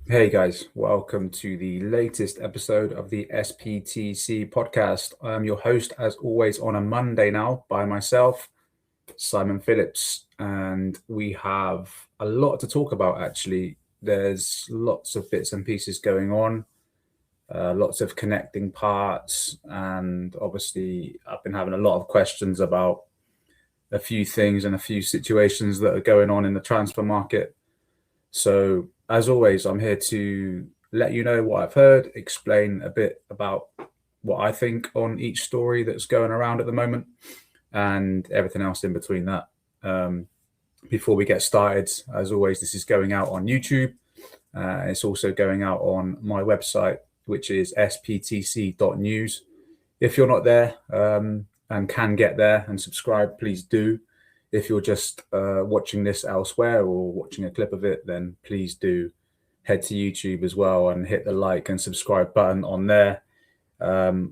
Hey guys, welcome to the latest episode of the SPTC podcast. I'm your host, as always, on a Monday now by myself, Simon Phillips, and we have a lot to talk about actually. There's lots of bits and pieces going on, lots of connecting parts, and obviously, I've been having a lot of questions about a few things and a few situations that are going on in the transfer market. So, as always, I'm here to let you know what I've heard, explain a bit about what I think on each story that's going around at the moment, and everything else in between that. Before we get started, as always, this is going out on YouTube. It's also going out on my website, which is sptc.news. If you're not there and can get there and subscribe, please do. If you're just watching this elsewhere or watching a clip of it, then please do head to YouTube as well and hit the like and subscribe button on there.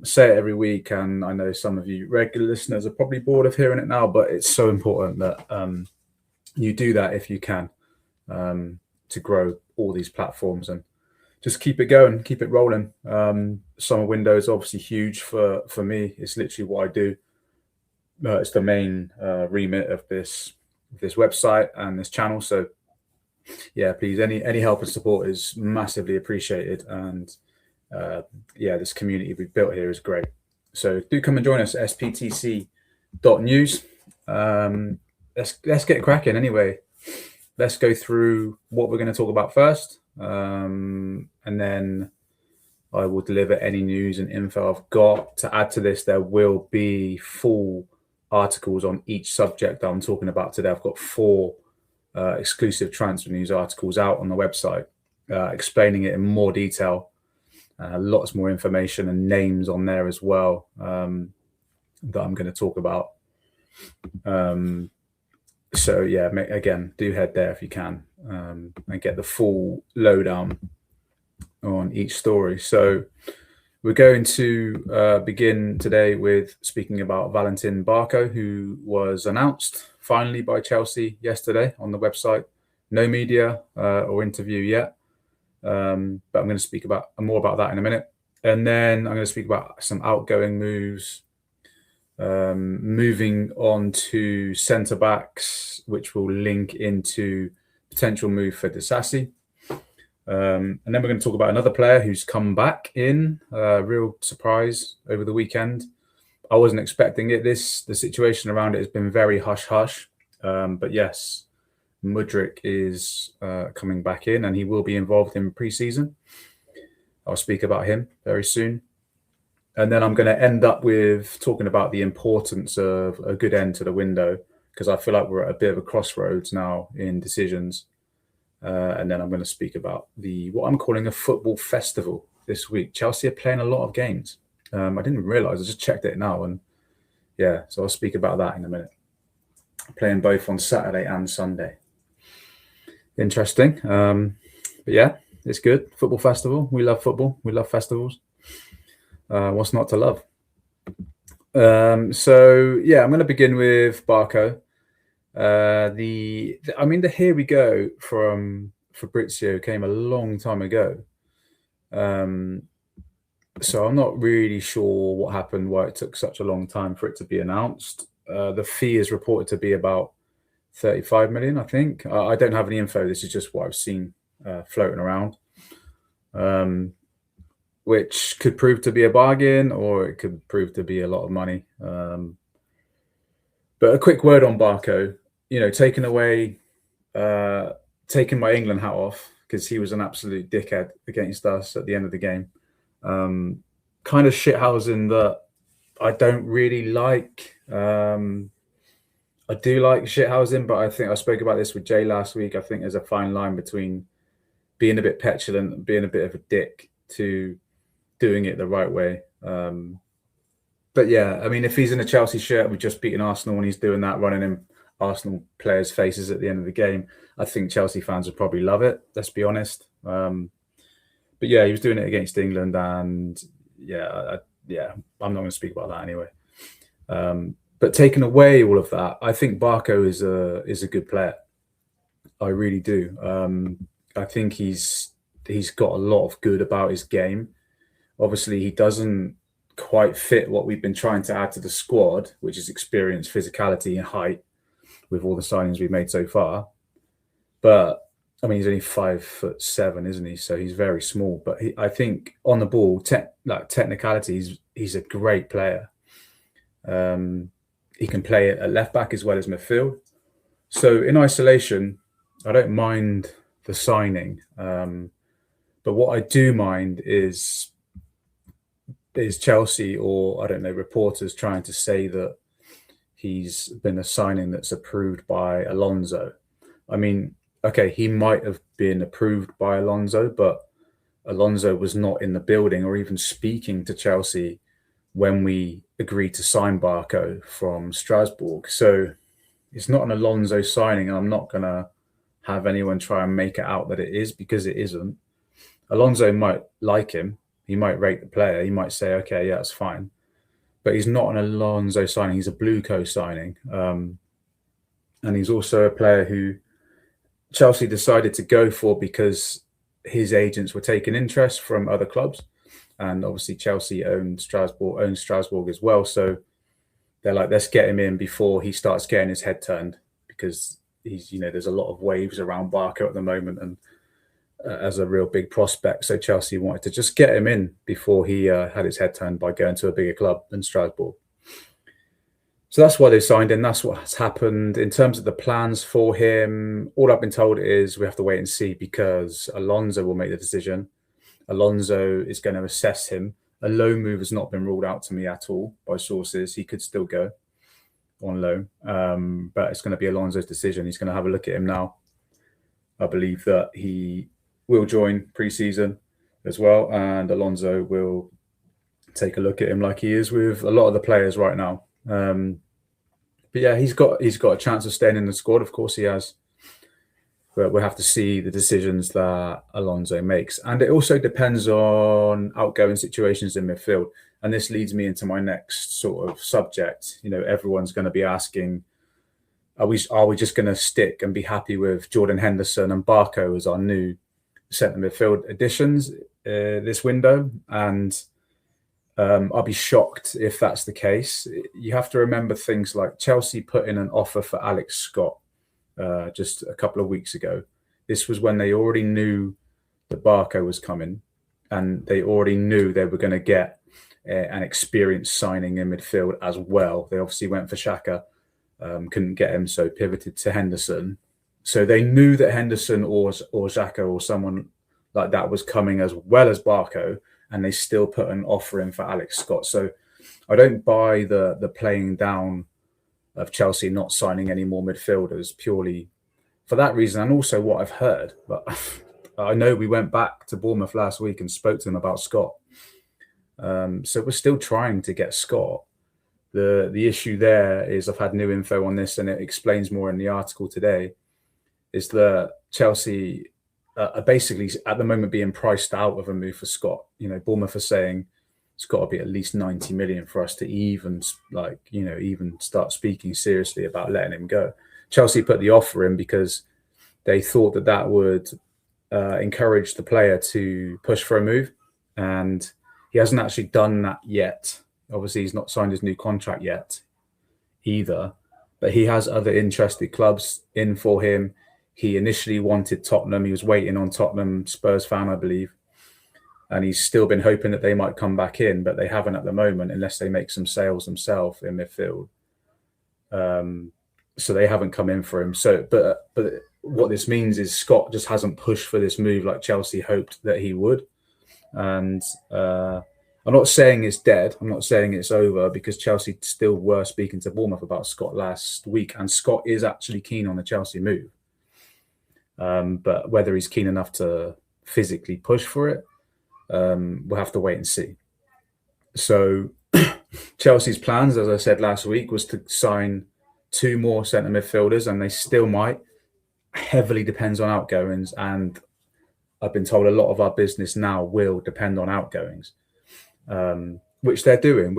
Say it every week, and I know some of you regular listeners are probably bored of hearing it now, but it's so important that you do that if you can to grow all these platforms and just keep it going, keep it rolling. Summer window is obviously huge for me. It's literally what I do. It's the main remit of this website and this channel. So yeah, please, any help and support is massively appreciated. And yeah, this community we've built here is great. So do come and join us at sptc.news. Let's get cracking anyway. Let's go through what we're going to talk about first, and then I will deliver any news and info I've got. To add to this, there will be full articles on each subject that I'm talking about today. I've got 4 exclusive transfer news articles out on the website explaining it in more detail. Lots more information and names on there as well that I'm going to talk about. So yeah, again, do head there if you can and get the full lowdown on each story. So we're going to begin today with speaking about Valentin Barco, who was announced finally by Chelsea yesterday on the website. No media or interview yet, but I'm going to speak about more about that in a minute. And then I'm going to speak about some outgoing moves, moving on to centre backs, which will link into potential move for Dassasi. And then we're going to talk about another player who's come back in, real surprise over the weekend. I wasn't expecting it. The situation around it has been very hush-hush. But yes, Mudryk is coming back in and he will be involved in pre-season. I'll speak about him very soon. And then I'm going to end up with talking about the importance of a good end to the window, because I feel like we're at a bit of a crossroads now in decisions. And then I'm going to speak about what I'm calling a football festival this week. Chelsea are playing a lot of games. I didn't even realise. I just checked it now. And yeah, so I'll speak about that in a minute. Playing both on Saturday and Sunday. Interesting. But yeah, it's good. Football festival. We love football. We love festivals. What's not to love? So yeah, I'm going to begin with Barco. The here we go from Fabrizio came a long time ago. So I'm not really sure what happened, why it took such a long time for it to be announced. The fee is reported to be about 35 million, I think. I don't have any info. This is just what I've seen floating around, which could prove to be a bargain or it could prove to be a lot of money. But a quick word on Barco. Taking my England hat off, because he was an absolute dickhead against us at the end of the game. Kind of shithousing that I don't really like. I do like shithousing, but I think I spoke about this with Jay last week. I think there's a fine line between being a bit petulant and being a bit of a dick to doing it the right way. But yeah, I mean, if he's in a Chelsea shirt, we've just beaten Arsenal and he's doing that, running in Arsenal players' faces at the end of the game, I think Chelsea fans would probably love it. Let's be honest. But yeah, he was doing it against England, and yeah, I'm not going to speak about that anyway. But taking away all of that, I think Barco is a good player. I really do. I think he's he's got a lot of good about his game. Obviously, he doesn't quite fit what we've been trying to add to the squad, which is experience, physicality, and height with all the signings we've made so far. But I mean, he's only 5'7", isn't he? So he's very small. But I think on the ball, technicality, he's a great player. He can play at left back as well as midfield. So in isolation, I don't mind the signing. But what I do mind is Chelsea, or I don't know, reporters trying to say that he's been a signing that's approved by Alonso. I mean, okay, he might have been approved by Alonso, but Alonso was not in the building or even speaking to Chelsea when we agreed to sign Barco from Strasbourg. So it's not an Alonso signing, and I'm not going to have anyone try and make it out that it is, because it isn't. Alonso might like him. He might rate the player. He might say, okay, yeah, that's fine. But he's not an Alonso signing. He's a Blueco signing. And he's also a player who Chelsea decided to go for because his agents were taking interest from other clubs. And obviously Chelsea owns Strasbourg as well. So they're like, let's get him in before he starts getting his head turned, because he's, there's a lot of waves around Barco at the moment, and as a real big prospect. So Chelsea wanted to just get him in before he had his head turned by going to a bigger club than Strasbourg. So that's why they signed him. That's what has happened. In terms of the plans for him, all I've been told is we have to wait and see, because Alonso will make the decision. Alonso is going to assess him. A loan move has not been ruled out to me at all by sources. He could still go on loan, but it's going to be Alonso's decision. He's going to have a look at him now. I believe that he will join pre-season as well, and Alonso will take a look at him like he is with a lot of the players right now. But yeah, he's got a chance of staying in the squad. Of course he has. But we'll have to see the decisions that Alonso makes. And it also depends on outgoing situations in midfield. And this leads me into my next sort of subject. Everyone's going to be asking, are we just going to stick and be happy with Jordan Henderson and Barco as our new centre midfield additions this window? And I'll be shocked if that's the case. You have to remember things like Chelsea put in an offer for Alex Scott just a couple of weeks ago. This was when they already knew that Barco was coming, and they already knew they were going to get an experienced signing in midfield as well. They obviously went for Xhaka, couldn't get him, so pivoted to Henderson. So they knew that Henderson or Xhaka or someone like that was coming as well as Barco, and they still put an offer in for Alex Scott. So I don't buy the playing down of Chelsea not signing any more midfielders purely for that reason, and also what I've heard. But I know we went back to Bournemouth last week and spoke to them about Scott. So we're still trying to get Scott. The issue there is, I've had new info on this, and it explains more in the article today, is that Chelsea are basically at the moment being priced out of a move for Scott. Bournemouth are saying it's got to be at least 90 million for us to even start speaking seriously about letting him go. Chelsea put the offer in because they thought that would encourage the player to push for a move, and he hasn't actually done that yet. Obviously, he's not signed his new contract yet either, but he has other interested clubs in for him. He initially wanted Tottenham. He was waiting on Tottenham, Spurs fan, I believe. And he's still been hoping that they might come back in, but they haven't at the moment, unless they make some sales themselves in midfield. So they haven't come in for him. So, but what this means is Scott just hasn't pushed for this move like Chelsea hoped that he would. And I'm not saying it's dead. I'm not saying it's over, because Chelsea still were speaking to Bournemouth about Scott last week, and Scott is actually keen on the Chelsea move. But whether he's keen enough to physically push for it, we'll have to wait and see. So Chelsea's plans, as I said last week, was to sign 2 more centre midfielders, and they still might. Heavily depends on outgoings, and I've been told a lot of our business now will depend on outgoings, which they're doing,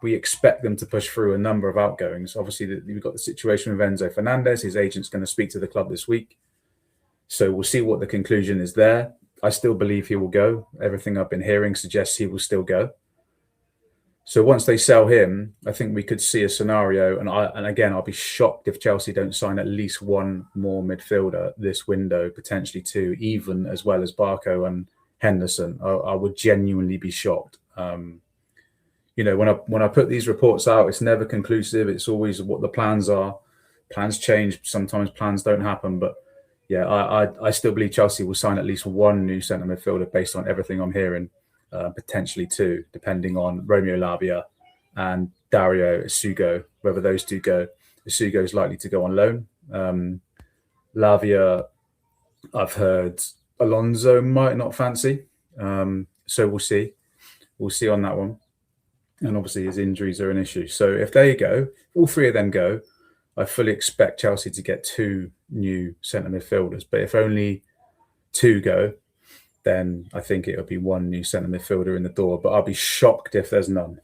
we expect them to push through a number of outgoings. Obviously, we've got the situation with Enzo Fernandez. His agent's going to speak to the club this week. So we'll see what the conclusion is there. I still believe he will go. Everything I've been hearing suggests he will still go. So once they sell him, I think we could see a scenario, and again, I'll be shocked if Chelsea don't sign at least one more midfielder this window, potentially two, even as well as Barco and Henderson. I would genuinely be shocked. You know, when I put these reports out, it's never conclusive. It's always what the plans are. Plans change. Sometimes plans don't happen, but yeah, I still believe Chelsea will sign at least one new centre midfielder based on everything I'm hearing. Potentially two, depending on Romeo Lavia and Dario Isugo, whether those two go. Isugo is likely to go on loan. Lavia, I've heard Alonso might not fancy. So we'll see. We'll see on that one. And obviously his injuries are an issue. So if they go, all three of them go, I fully expect Chelsea to get two new centre midfielders. But if only two go, then I think it'll be one new centre midfielder in the door. But I'll be shocked if there's none.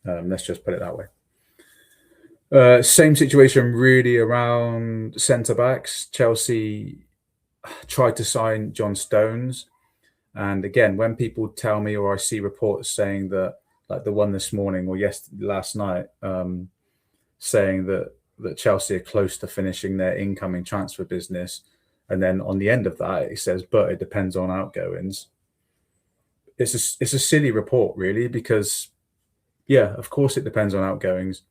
Let's just put it that way. Same situation really around centre-backs. Chelsea tried to sign John Stones. And again, when people tell me or I see reports saying that, like the one this morning or last night, saying that Chelsea are close to finishing their incoming transfer business, and then on the end of that, it says, but it depends on outgoings. It's a silly report, really, because, yeah, of course it depends on outgoings.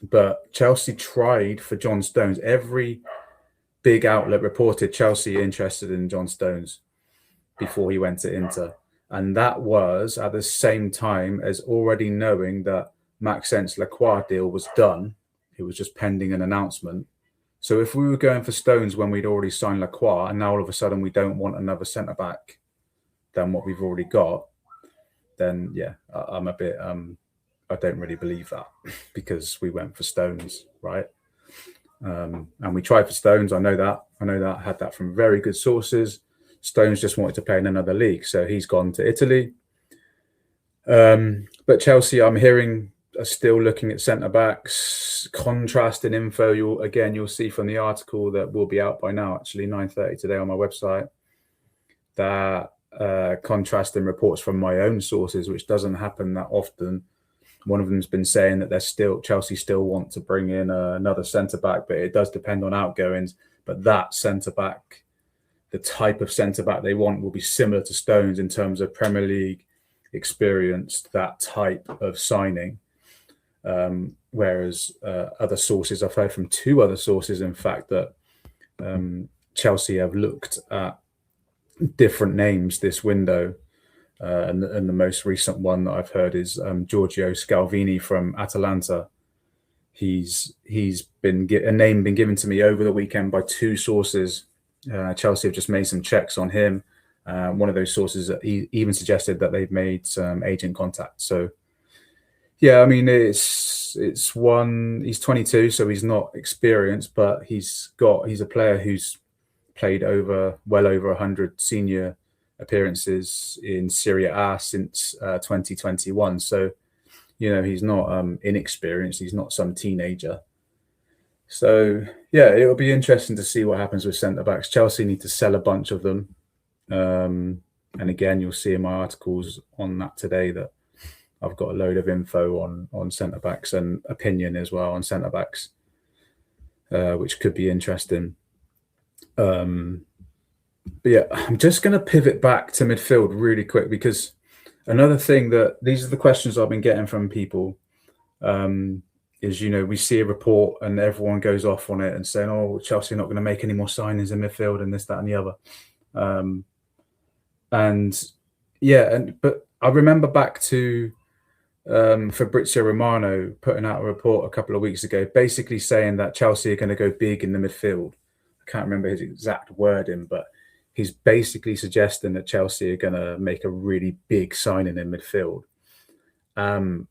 But Chelsea tried for John Stones. Every big outlet reported Chelsea interested in John Stones before he went to Inter. And that was at the same time as already knowing that Maxence Lacroix deal was done. It was just pending an announcement. So if we were going for Stones when we'd already signed Lacroix, and now all of a sudden we don't want another centre-back than what we've already got, then yeah, I'm a bit, I don't really believe that because we went for Stones, right? And we tried for Stones, I know that. I had that from very good sources. Stones just wanted to play in another league, so he's gone to Italy. But Chelsea, I'm hearing, are still looking at centre-backs. Contrasting info, you'll see from the article that will be out by now, actually 9:30 today on my website, that contrasting reports from my own sources, which doesn't happen that often. One of them's been saying that Chelsea still want to bring in another centre-back, but it does depend on outgoings. But that centre-back, the type of centre-back they want will be similar to Stones in terms of Premier League experience, that type of signing. Whereas other sources, I've heard from two other sources, in fact, that Chelsea have looked at different names this window. And the most recent one that I've heard is Giorgio Scalvini from Atalanta. He's been a name been given to me over the weekend by two sources. Chelsea have just made some checks on him. One of those sources even suggested that they've made some agent contact. So yeah, I mean, it's one. He's 22, so he's not experienced, but he's a player who's played well over 100 senior appearances in Serie A since 2021. So, you know, he's not inexperienced. He's not some teenager. So yeah, it'll be interesting to see what happens with centre backs. Chelsea need to sell a bunch of them, and again, you'll see in my articles on that today that I've got a load of info on centre backs and opinion as well on centre backs, which could be interesting. But yeah, I'm just going to pivot back to midfield really quick, because another thing these are the questions I've been getting from people, is, you know, we see a report and everyone goes off on it and saying, oh, Chelsea are not going to make any more signings in midfield and this, that, and the other. But I remember back to Fabrizio Romano putting out a report a couple of weeks ago, basically saying that Chelsea are going to go big in the midfield. I can't remember his exact wording, but he's basically suggesting that Chelsea are going to make a really big signing in midfield.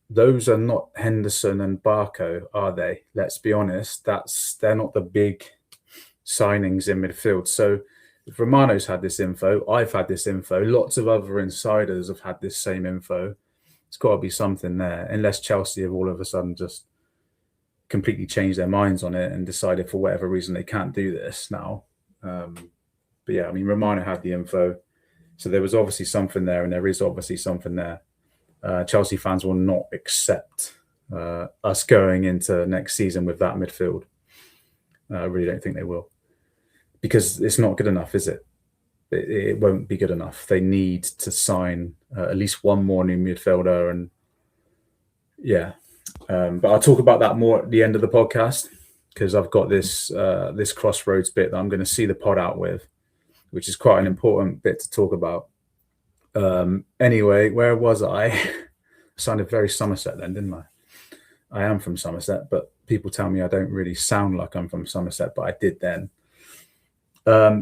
Those are not Henderson and Barco, are they? Let's be honest. They're not the big signings in midfield. So if Romano's had this info, I've had this info, lots of other insiders have had this same info. It's got to be something there, unless Chelsea have all of a sudden just completely changed their minds on it and decided for whatever reason they can't do this now. But yeah, I mean, Romano had the info. So there was obviously something there, and there is obviously something there. Chelsea fans will not accept us going into next season with that midfield. I really don't think they will, because it's not good enough, is it? It won't be good enough. They need to sign at least one more new midfielder, and yeah. But I'll talk about that more at the end of the podcast, because I've got this this crossroads bit that I'm going to see the pod out with, which is quite an important bit to talk about. Anyway, where was I? Sounded very Somerset then, didn't I? I am from Somerset, but people tell me I don't really sound like I'm from Somerset, but I did then.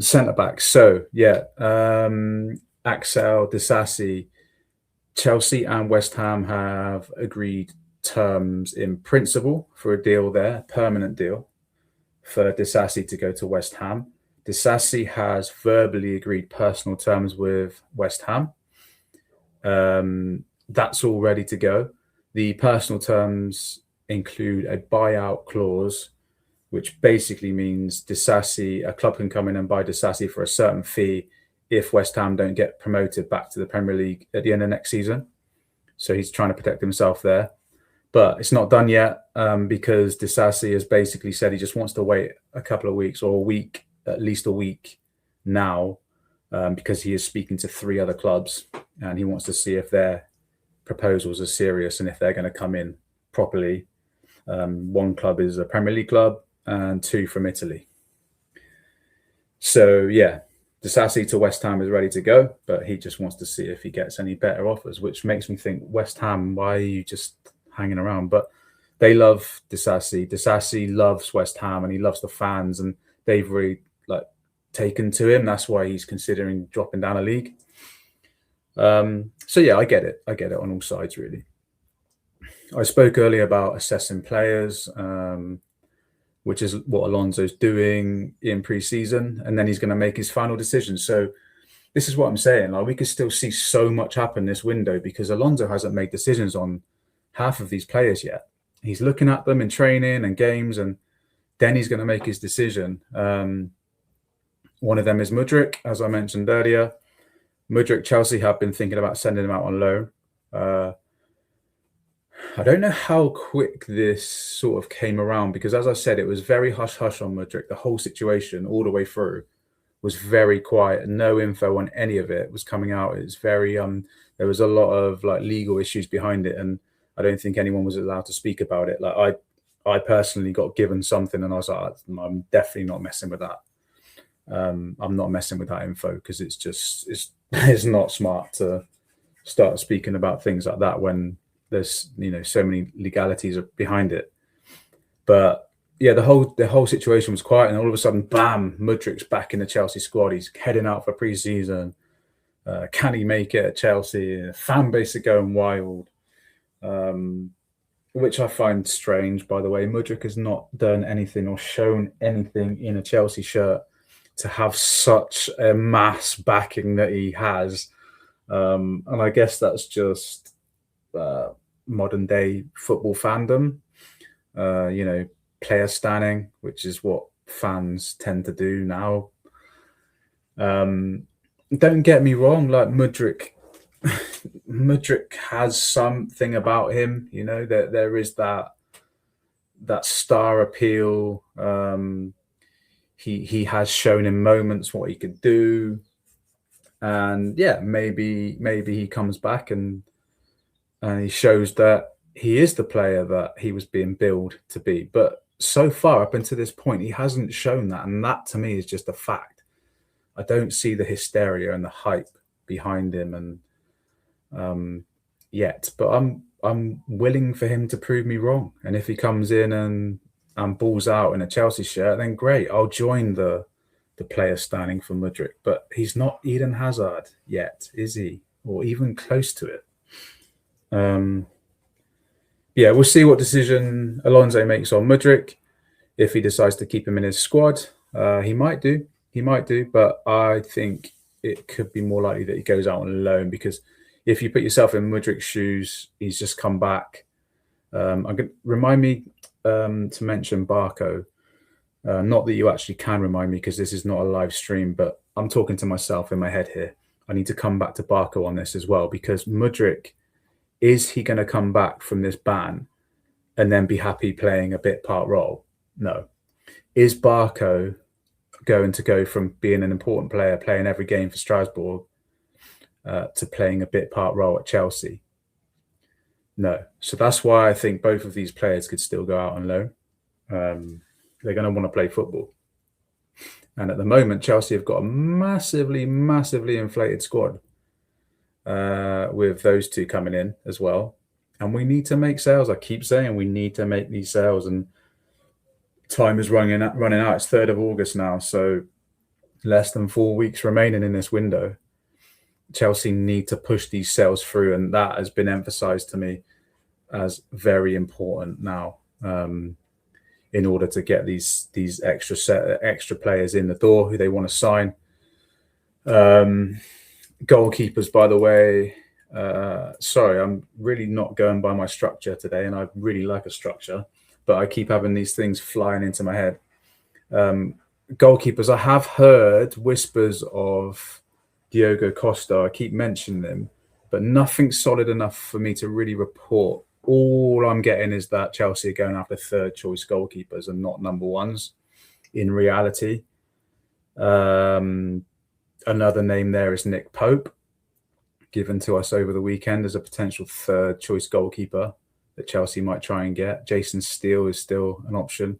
Centre back. So yeah, EXCL, Dassasi, Chelsea and West Ham have agreed terms in principle for a deal there, permanent deal for Dassasi to go to West Ham. Dassasi has verbally agreed personal terms with West Ham. That's all ready to go. The personal terms include a buyout clause, which basically means Dassasi, a club can come in and buy Dassasi for a certain fee if West Ham don't get promoted back to the Premier League at the end of next season. So he's trying to protect himself there. But it's not done yet because Dassasi has basically said he just wants to wait a couple of weeks, or a week, at least a week now, because he is speaking to 3 other clubs and he wants to see if their proposals are serious and if they're going to come in properly. One club is a Premier League club and 2 from Italy. So yeah, Dassasi to West Ham is ready to go, but he just wants to see if he gets any better offers, which makes me think, West Ham, why are you just hanging around? But they love Dassasi. Dassasi loves West Ham and he loves the fans, and they've really taken to him. That's why he's considering dropping down a league. So yeah, I get it on all sides, really. I spoke earlier about assessing players, which is what Alonso's doing in pre-season, and then he's going to make his final decision. So this is what I'm saying. We could still see so much happen this window because Alonso hasn't made decisions on half of these players yet. He's looking at them in training and games, and then he's going to make his decision. One of them is Mudryk, as I mentioned earlier. Mudryk, Chelsea have been thinking about sending him out on loan. I don't know how quick this sort of came around because, as I said, it was very hush-hush on Mudryk. The whole situation all the way through was very quiet. No info on any of it was coming out. It's very there was a lot of legal issues behind it, and I don't think anyone was allowed to speak about it. I personally got given something, and I was like, I'm definitely not messing with that. I'm not messing with that info because it's not smart to start speaking about things like that when there's so many legalities behind it. But yeah, the whole situation was quiet, and all of a sudden, bam! Mudryk's back in the Chelsea squad. He's heading out for pre-season. Can he make it at Chelsea? Fan base are going wild, which I find strange. By the way, Mudryk has not done anything or shown anything in a Chelsea shirt to have such a mass backing that he has, and I guess that's just modern day football fandom, player standing, which is what fans tend to do now. Don't get me wrong, Mudryk has something about him, that there is that star appeal. He has shown in moments what he could do, and yeah, maybe he comes back and he shows that he is the player that he was being billed to be. But so far, up until this point, he hasn't shown that, and that to me is just a fact. I don't see the hysteria and the hype behind him, and yet. But I'm willing for him to prove me wrong, and if he comes in and balls out in a Chelsea shirt, then great. I'll join the player standing for Mudryk. But he's not Eden Hazard yet, is he? Or even close to it. Yeah, we'll see what decision Alonso makes on Mudryk. If he decides to keep him in his squad, he might do. But I think it could be more likely that he goes out on loan, because if you put yourself in Mudryk's shoes, he's just come back. Remind me to mention Barco. Not that you actually can remind me, because this is not a live stream, but I'm talking to myself in my head here. I need to come back to Barco on this as well, because Mudryk, is he going to come back from this ban and then be happy playing a bit part role? No. Is Barco going to go from being an important player, playing every game for Strasbourg, to playing a bit part role at Chelsea? No. So that's why I think both of these players could still go out on loan. They're going to want to play football. And at the moment, Chelsea have got a massively, massively inflated squad, with those two coming in as well. And we need to make sales. I keep saying we need to make these sales, and time is running out. It's 3rd of August now, so less than 4 weeks remaining in this window. Chelsea need to push these sales through, and that has been emphasized to me as very important now, in order to get these extra players in the door who they want to sign. Goalkeepers, by the way, sorry, I'm really not going by my structure today, and I really like a structure, but I keep having these things flying into my head. Goalkeepers, I have heard whispers of Diogo Costa. I keep mentioning them, but nothing solid enough for me to really report. All I'm getting is that Chelsea are going after 3rd choice goalkeepers and not number ones in reality. Another name there is Nick Pope, given to us over the weekend as a potential 3rd choice goalkeeper that Chelsea might try and get. Jason Steele is still an option.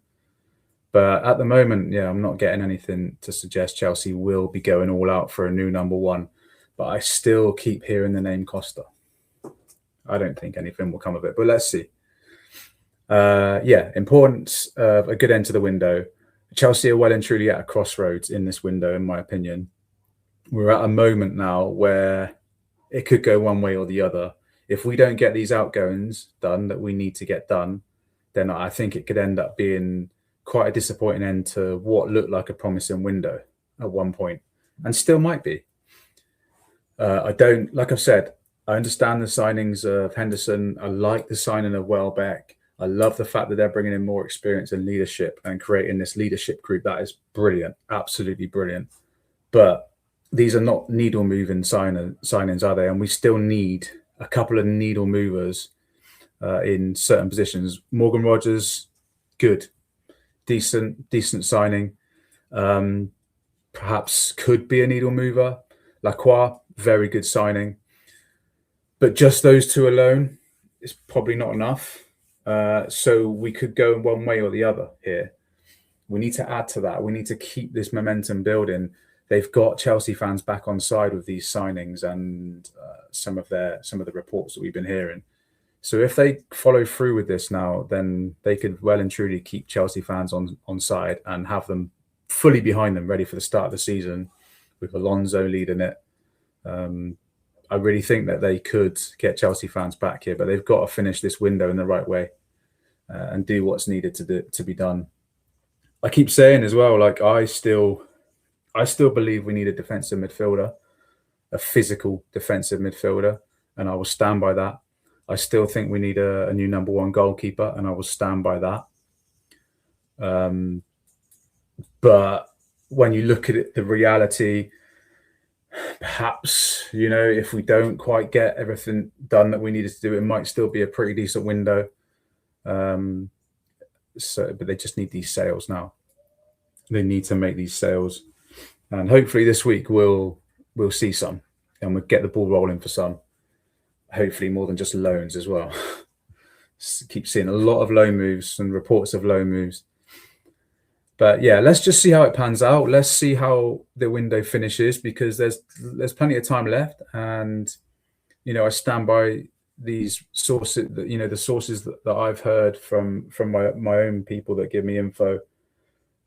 But at the moment, yeah, I'm not getting anything to suggest Chelsea will be going all out for a new number one. But I still keep hearing the name Costa. I don't think anything will come of it, but let's see. Yeah, importance of a good end to the window. Chelsea are well and truly at a crossroads in this window, in my opinion. We're at a moment now where it could go one way or the other. If we don't get these outgoings done that we need to get done, then I think it could end up being quite a disappointing end to what looked like a promising window at one point, and still might be. Like I've said, I understand the signings of Henderson. I like the signing of Welbeck. I love the fact that they're bringing in more experience and leadership and creating this leadership group. That is brilliant, absolutely brilliant. But these are not needle-moving signings, are they? And we still need a couple of needle movers in certain positions. Morgan Rogers, good, decent signing. Perhaps could be a needle mover. Lacroix, very good signing. But just those two alone is probably not enough. So we could go one way or the other here. We need to add to that. We need to keep this momentum building. They've got Chelsea fans back on side with these signings and some of the reports that we've been hearing. So if they follow through with this now, then they could well and truly keep Chelsea fans on side and have them fully behind them, ready for the start of the season, with Alonso leading it. I really think that they could get Chelsea fans back here, but they've got to finish this window in the right way and do what's needed to be done. I keep saying as well, like I still believe we need a defensive midfielder, a physical defensive midfielder, and I will stand by that. I still think we need a new number one goalkeeper, and I will stand by that. But when you look at it, the reality, perhaps, if we don't quite get everything done that we needed to do, it might still be a pretty decent window. But they just need these sales now. They need to make these sales. And hopefully this week we'll see some, and we'll get the ball rolling for some. Hopefully more than just loans as well. Keep seeing a lot of loan moves and reports of loan moves. But yeah, let's just see how it pans out. Let's see how the window finishes, because there's plenty of time left. And, I stand by these sources, the sources that I've heard from my own people that give me info,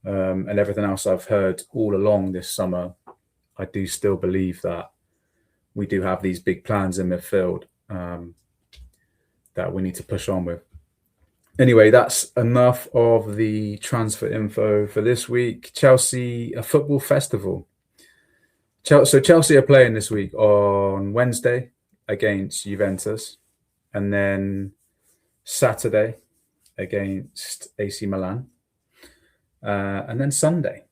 and everything else I've heard all along this summer. I do still believe that we do have these big plans in midfield that we need to push on with. Anyway, that's enough of the transfer info for this week. Chelsea, a football festival. So Chelsea are playing this week on Wednesday against Juventus, and then Saturday against AC Milan, and then Sunday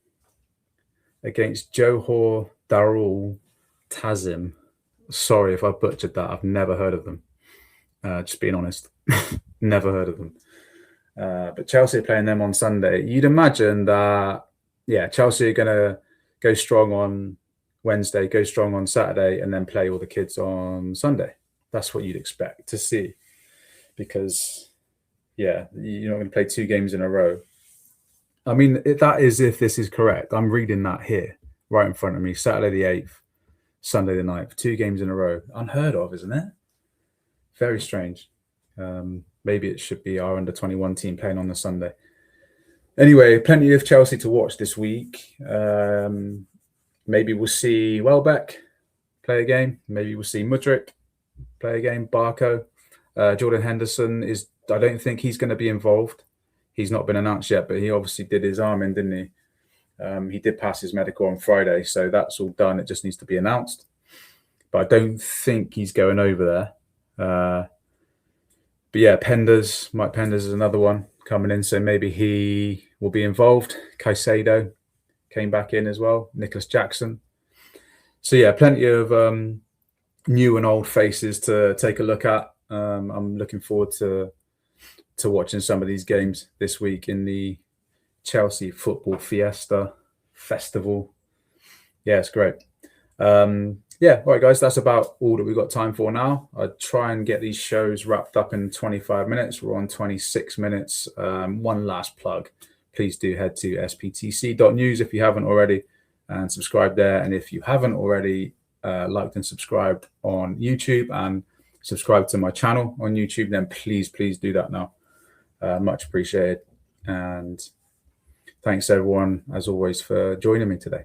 against Johor Darul Tazim. Sorry if I butchered that. I've never heard of them. Just being honest. Never heard of them. But Chelsea are playing them on Sunday. You'd imagine that, yeah, Chelsea are going to go strong on Wednesday, go strong on Saturday, and then play all the kids on Sunday. That's what you'd expect to see. Because, yeah, you're not going to play 2 games in a row. I mean, that is if this is correct. I'm reading that here, right in front of me. Saturday the 8th, Sunday the 9th. 2 games in a row. Unheard of, isn't it? Very strange. Maybe it should be our under-21 team playing on the Sunday. Anyway, plenty of Chelsea to watch this week. Maybe we'll see Welbeck play a game. Maybe we'll see Mudryk play a game. Barco. Jordan Henderson I don't think he's going to be involved. He's not been announced yet, but he obviously did his arm in, didn't he? He did pass his medical on Friday, so that's all done. It just needs to be announced. But I don't think he's going over there. But yeah, Mike Penders is another one coming in, so maybe he will be involved. Caicedo came back in as well. Nicholas Jackson. So yeah, plenty of new and old faces to take a look at. I'm looking forward to watching some of these games this week in the Chelsea Football Festival. Yeah, it's great. Yeah, all right, guys, that's about all that we've got time for now. I'll try and get these shows wrapped up in 25 minutes. We're on 26 minutes. One last plug. Please do head to sptc.news if you haven't already and subscribe there. And if you haven't already liked and subscribed on YouTube and subscribe to my channel on YouTube, then please do that now. Much appreciated. And thanks everyone, as always, for joining me today.